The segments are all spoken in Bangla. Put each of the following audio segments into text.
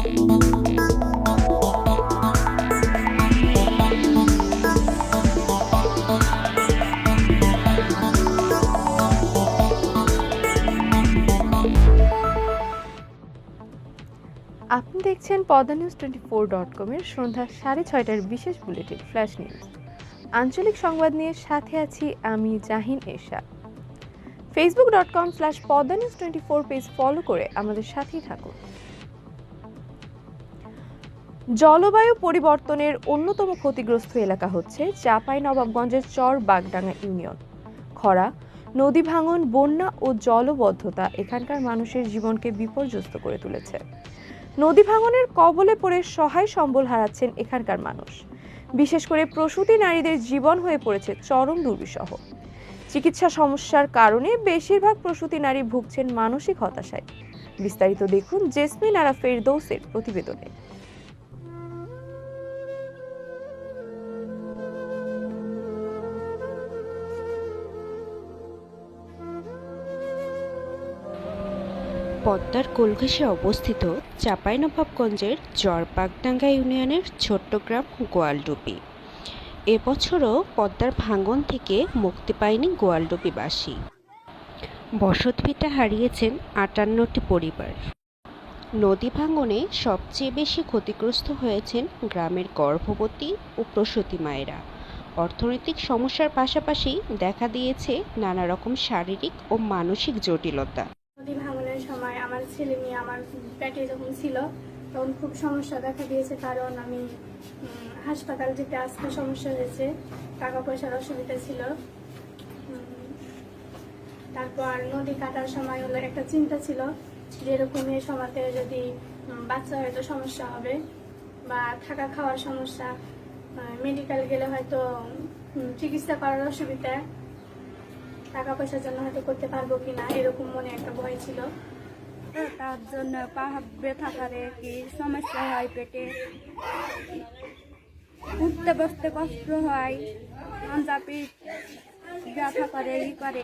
আপনি দেখছেন pdnews24.com-এর সন্ধ্যা 6:30টার বিশেষ বুলেটিন ফ্ল্যাশ নিউজ। আঞ্চলিক সংবাদ নিয়ে সাথে আছি আমি জাহিন এশা। facebook.com/pdnews24 পেজ ফলো করে আমাদের সাথেই থাকুন। জলবায়ু পরিবর্তনের অন্যতম ক্ষতিগ্রস্ত এলাকা হচ্ছে চাঁপাইনবাবগঞ্জের চর বাগডাঙ্গা ইউনিয়ন। খরা, নদী ভাঙন, বন্যা ও জলবদ্ধতা এখানকার মানুষের জীবনকে বিপর্যস্ত করে তুলেছে। নদী ভাঙনের কবলে পড়ে সহায় সম্বল হারাচ্ছেন এখানকার মানুষ। বিশেষ করে প্রসূতি নারীদের জীবন হয়ে পড়েছে চরম দুর্বিষহ। চিকিৎসা সমস্যার কারণে বেশিরভাগ প্রসূতি নারী ভুগছেন মানসিক হতাশায়। বিস্তারিত দেখুন জেসমিন আরা ফেরদৌসের প্রতিবেদনে। পদ্মার কোলঘেঁষে অবস্থিত চাঁপাইনবাবগঞ্জের চর বাগডাঙ্গা ইউনিয়নের ছোট্ট গ্রাম গোয়ালডুবি। এবছরও পদ্মার ভাঙন থেকে মুক্তি পায়নি গোয়ালডুবিবাসী। বসতভিটা হারিয়েছেন 58টি পরিবার। নদী ভাঙনে সবচেয়ে বেশি ক্ষতিগ্রস্ত হয়েছেন গ্রামের গর্ভবতী ও প্রসূতি মায়েরা। অর্থনৈতিক সমস্যার পাশাপাশি দেখা দিয়েছে নানা রকম শারীরিক ও মানসিক জটিলতা। নদী ভাঙনের সময় আমার ছেলে মেয়ে আমার পেটে যখন ছিল তখন খুব সমস্যা দেখা দিয়েছে, কারণ আমি হাসপাতাল যেতে আসতে সমস্যা হয়েছে, টাকা পয়সার অসুবিধা ছিল। তারপর নদী কাটার সময় হলো একটা চিন্তা ছিল যেরকম এই সময়তে যদি বাচ্চা হয়তো সমস্যা হবে বা থাকা খাওয়ার সমস্যা, মেডিকেল গেলে হয়তো চিকিৎসা করার অসুবিধা, টাকা পয়সার জন্য হয়তো করতে পারবো কিনা এরকম মনে একটা ভয় ছিল। তার জন্য পা ব্যথা করে, কি সমস্যা হয়, পেটে উঠতে বসতে কষ্ট হয়, পিঠ ব্যথা করে, করে।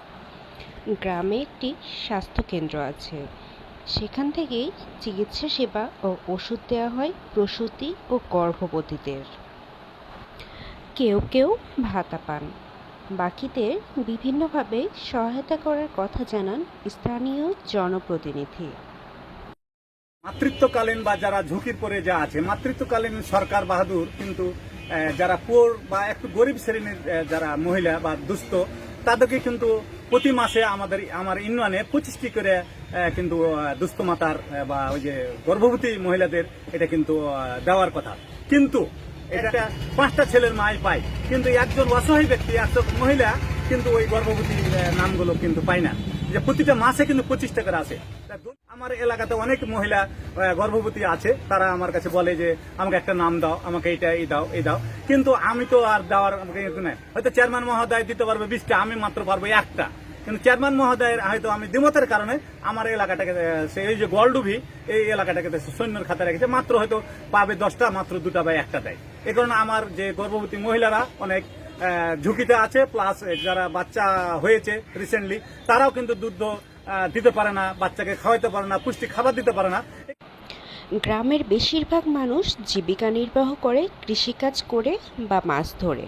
গ্রামে একটি স্বাস্থ্য কেন্দ্র আছে, সেখান থেকেই চিকিৎসা সেবা ও ওষুধ দেওয়া হয় প্রসূতি ও গর্ভবতীদের। কেউ কেউ ভাতা পান, বাকিদের বিভিন্নভাবে সহায়তা করার কথা জানান স্থানীয় জনপ্রতিনিধি। মাতৃত্বকালীন বা যারা ঝুঁকির পরে যা আছে, মাতৃত্বকালীন সরকার বাহাদুর, কিন্তু যারা পুয়ার বা একটু গরিব শ্রেণীর যারা মহিলা বা দুস্থ, তাদেরকে কিন্তু প্রতি মাসে আমার ইউনিয়নে 25টি করে কিন্তু দুস্থ মাতার বা ওই যে গর্ভবতী মহিলাদের এটা কিন্তু দেওয়ার কথা। কিন্তু এটা 5টা ছেলের মাই পায়, কিন্তু একজন অসহায় ব্যক্তি, একজন মহিলা কিন্তু ওই গর্ভবতী নামগুলো কিন্তু পায় না, যে প্রতিটা মাসে কিন্তু 25 টাকা আছে। আমার এলাকাতে অনেক মহিলা গর্ভবতী আছে, তারা আমার কাছে বলে যে আমাকে একটা নাম দাও, আমাকে এইটা এই দাও এই দাও, কিন্তু আমি তো আর দেওয়ার আমাকে নাই। হয়তো চেয়ারম্যান মহোদয় দিতে পারবে 20টা, আমি মাত্র পারবো একটা। কিন্তু চেয়ারম্যান মহোদয়ের হয়তো আমি দ্বিমতের কারণে আমার এলাকাটাকে এই যে গোয়ালডুবি এই এলাকাটাকে সৈন্যের খাতা রেখেছে, মাত্র হয়তো পাবে 10টা, মাত্র 2টা বা 1টা দেয়। এ কারণে আমার যে গর্ভবতী মহিলারা অনেক ঝুঁকিতে আছে, প্লাস যারা বাচ্চা হয়েছে রিসেন্টলি তারাও কিন্তু দুধ দিতে পারে না, বাচ্চাকে খাওয়াইতে পারে না, পুষ্টি খাবার দিতে পারে না। গ্রামের বেশিরভাগ মানুষ জীবিকা নির্বাহ করে কৃষিকাজ করে বা মাছ ধরে।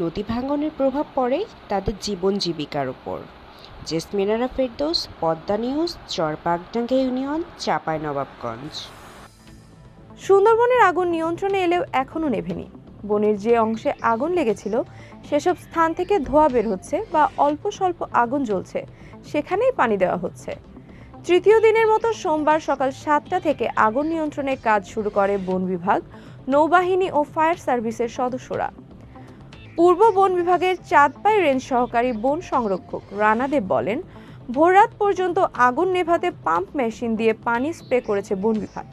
নদী ভাঙনের প্রভাব পড়ে তাদের জীবন জীবিকার উপর। জেসমিন আরা ফেরদৌস, পদ্মা নিউজ, চর বাগডাঙ্গা ইউনিয়ন, চাঁপাইনবাবগঞ্জ। সুন্দরবনের আগুন নিয়ন্ত্রণে এলেও এখনও নেভেনি। বনের যে অংশে আগুন লেগেছিল সেসব স্থান থেকে ধোঁয়া বের হচ্ছে বা অল্প স্বল্প আগুন জ্বলছে, সেখানেই পানি দেওয়া হচ্ছে। তৃতীয় দিনের মতো সোমবার সকাল 7টা থেকে আগুন নিয়ন্ত্রণের কাজ শুরু করে বন বিভাগ, নৌবাহিনী ও ফায়ার সার্ভিসের সদস্যরা। পূর্ব বন বিভাগের চাঁদপাই রেঞ্জ সহকারী বন সংরক্ষক রানা দেব বলেন, ভোররাত পর্যন্ত আগুন নেভাতে পাম্প মেশিন দিয়ে পানি স্প্রে করেছে বন বিভাগ,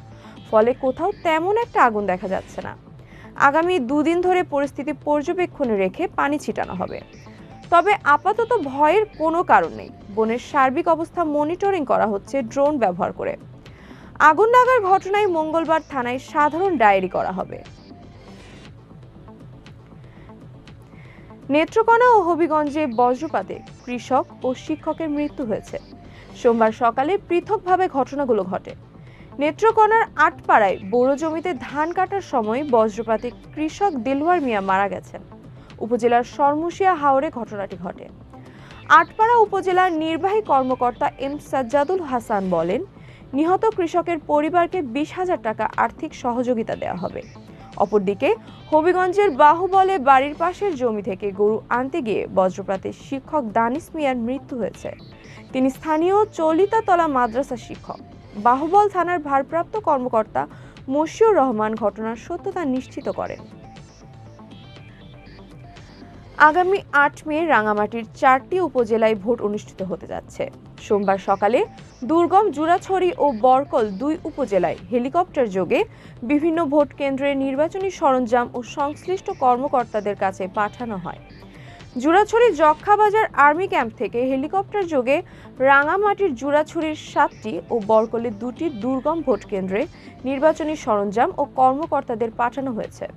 ফলে কোথাও তেমন একটা আগুন দেখা যাচ্ছে না। আগামী 2 দিন ধরে পরিস্থিতি পর্যবেক্ষণে রেখে পানি ছিটানো হবে। তবে আপাতত ভয়ের কোনো কারণ নেই। বনের সার্বিক অবস্থা মনিটরিং করা হচ্ছে ড্রোন ব্যবহার করে। আগুন লাগার ঘটনায় মঙ্গলবার থানায় সাধারণ ডায়েরি করা হবে। নেত্রকোনা ও হবিগঞ্জে বজ্রপাতে কৃষক ও শিক্ষকের মৃত্যু হয়েছে। সোমবার সকালে পৃথকভাবে ঘটনাগুলো ঘটে। নেত্রকোনার আটপাড়ায় বোরো জমিতে ধান কাটার সময় বজ্রপাতে কৃষক দিলওয়ার মিয়া মারা গেছেন। উপজেলার শর্মুশিয়া হাওরে ঘটনাটি ঘটে। আটপাড়া উপজেলার নির্বাহী কর্মকর্তা এম সাজ্জাদুল হাসান বলেন, নিহত কৃষকের পরিবারকে 20,000 টাকা আর্থিক সহযোগিতা দেওয়া হবে। অপরদিকে হবিগঞ্জের বাহুবলে বাড়ির পাশের জমি থেকে গরু আনতে গিয়ে বজ্রপাতে শিক্ষক দানিশ মিয়ার মৃত্যু হয়েছে। তিনি স্থানীয় চলিতাতলা মাদ্রাসার শিক্ষক। বাহুবল থানার ভারপ্রাপ্ত কর্মকর্তা মশিউর রহমান ঘটনার সত্যতা নিশ্চিত করেন। আগামী 8 মে রাঙামাটির 4টি উপজেলায় ভোট অনুষ্ঠিত হতে যাচ্ছে। সোমবার সকালে দুর্গম জুরাছড়ি ও বরকল 2 উপজেলায় হেলিকপ্টার যোগে বিভিন্ন ভোট কেন্দ্রে নির্বাচনী সরঞ্জাম ও সংশ্লিষ্ট কর্মকর্তাদের কাছে পাঠানো হয়। জুরাছড়ি যক্ষাবাজার আর্মি ক্যাম্প থেকে হেলিকপ্টার যোগে রাঙামাটির জুরাছড়ির 7টি ও বরকলের 2টি দুর্গম ভোট কেন্দ্রে নির্বাচনী সরঞ্জাম ও কর্মকর্তাদের পাঠানো হয়েছে।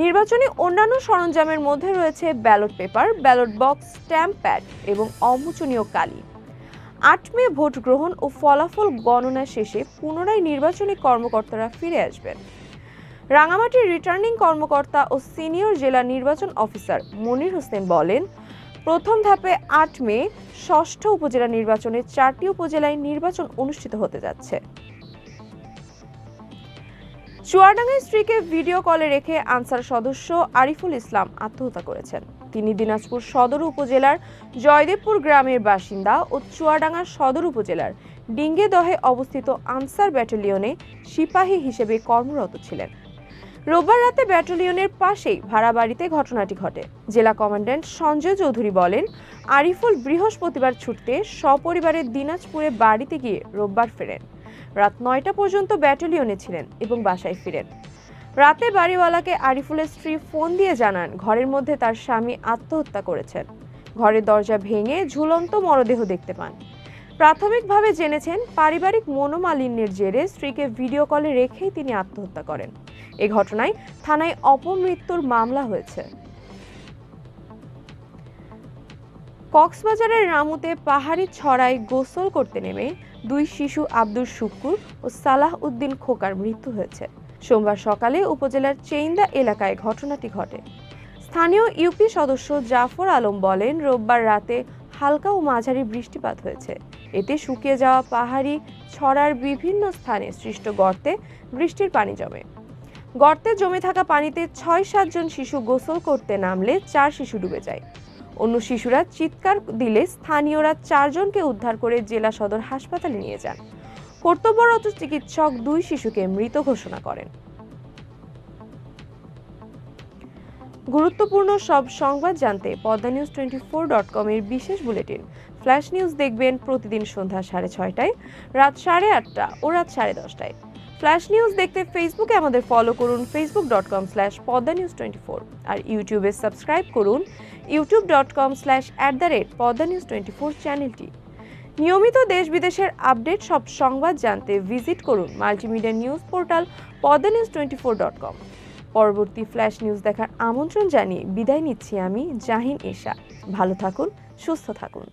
নির্বাচনী অন্যান্য সরঞ্জামের মধ্যে রয়েছে ballot paper, ballot box, stamp pad এবং অমোচনীয় কালি। 8 মে ভোট গ্রহণ ও ফলাফল গণনা শেষে পুনরায় নির্বাচনী কর্মকর্তারা ফিরে আসবেন। রাঙামাটির রিটার্নিং কর্মকর্তা ও সিনিয়র জেলা নির্বাচন অফিসার মনির হোসেন বলেন, প্রথম ধাপে 8 মে 6ষ্ঠ উপজেলা নির্বাচনে 4টি উপজেলায় নির্বাচন অনুষ্ঠিত হতে যাচ্ছে। চুয়াডাঙ্গায় স্ত্রীকে ভিডিও কলে রেখে আনসার সদস্য আরিফুল ইসলাম আত্মহত্যা করেছেন। তিনি দিনাজপুর সদর উপজেলার জয়দেবপুর গ্রামের বাসিন্দা ও চুয়াডাঙ্গা সদর উপজেলার ডিঙ্গেদহে অবস্থিত আনসার ব্যাটালিয়নে সিপাহী হিসেবে কর্মরত ছিলেন। রোববার রাতে ব্যাটালিয়নের পাশেই ভাড়া বাড়িতে ঘটনাটি ঘটে। জেলা কমান্ড্যান্ট সঞ্জয় চৌধুরী বলেন, আরিফুল বৃহস্পতিবার ছুটতে সপরিবারে দিনাজপুরে বাড়িতে গিয়ে রোববার ফেরেন। রাত 9টা পর্যন্ত ব্যাটালিয়নে ছিলেন এবং বাসায় ফিরেন। রাতে বাড়িওয়ালাকে আরিফুলের স্ত্রী ফোন দিয়ে জানান ঘরের মধ্যে তার স্বামী আত্মহত্যা করেছেন। ঘরের দরজা ভেঙে ঝুলন্ত মরদেহ দেখতে পান। প্রাথমিকভাবে জেনেছেন পারিবারিক মনোমালিন্যের জেরে স্ত্রীকে ভিডিও কলে রেখেই তিনি আত্মহত্যা করেন। এ ঘটনায় থানায় অপমৃত্যুর মামলা হয়েছে। কক্সবাজারের রামুতে পাহাড়ি ছড়ায় গোসল করতে নেমে 2 শিশু আব্দুল শুকুর ও সালাহ উদ্দিন খোকার মৃত্যু হয়েছে। সোমবার সকালে উপজেলার চেইন্দা এলাকায় ঘটনাটি ঘটে। স্থানীয় ইউপি সদস্য জাফর আলম বলেন, রোববার রাতে হালকা ও মাঝারি বৃষ্টিপাত হয়েছে। এতে শুকিয়ে যাওয়া পাহাড়ি ছড়ার বিভিন্ন স্থানে সৃষ্ট গর্তে বৃষ্টির পানি জমে। গর্তে জমে থাকা পানিতে 6-7 জন শিশু গোসল করতে নামলে 4 শিশু ডুবে যায়। অন্য শিশুরা চিৎকার দিলে স্থানীয়রা 4 জনকে উদ্ধার করে জেলা সদর হাসপাতালে নিয়ে যান। কর্তব্যরত চিকিৎসক 2 শিশুকে মৃত ঘোষণা করেন। গুরুত্বপূর্ণ সব সংবাদ জানতে poddanews24.com এর বিশেষ বুলেটিন ফ্ল্যাশ নিউজ দেখবেন প্রতিদিন সন্ধ্যা 6:30টায়, রাত 8:30 ও রাত 10:30টায়। ফ্ল্যাশ নিউজ দেখতে ফেসবুকে আমাদের ফলো করুন facebook.com/poddanews24 আর ইউটিউবে সাবস্ক্রাইব করুন youtube.com/poddanews24 চ্যানেলটি। নিয়মিত দেশ বিদেশের আপডেট সব সংবাদ জানতে ভিজিট করুন মাল্টিমিডিয়া নিউজ পোর্টাল poddanews24.com। পরবর্তী ফ্ল্যাশ নিউজ দেখার আমন্ত্রণ জানিয়ে বিদায় নিচ্ছি আমি জাহিন ঈশা। ভালো থাকুন, সুস্থ থাকুন।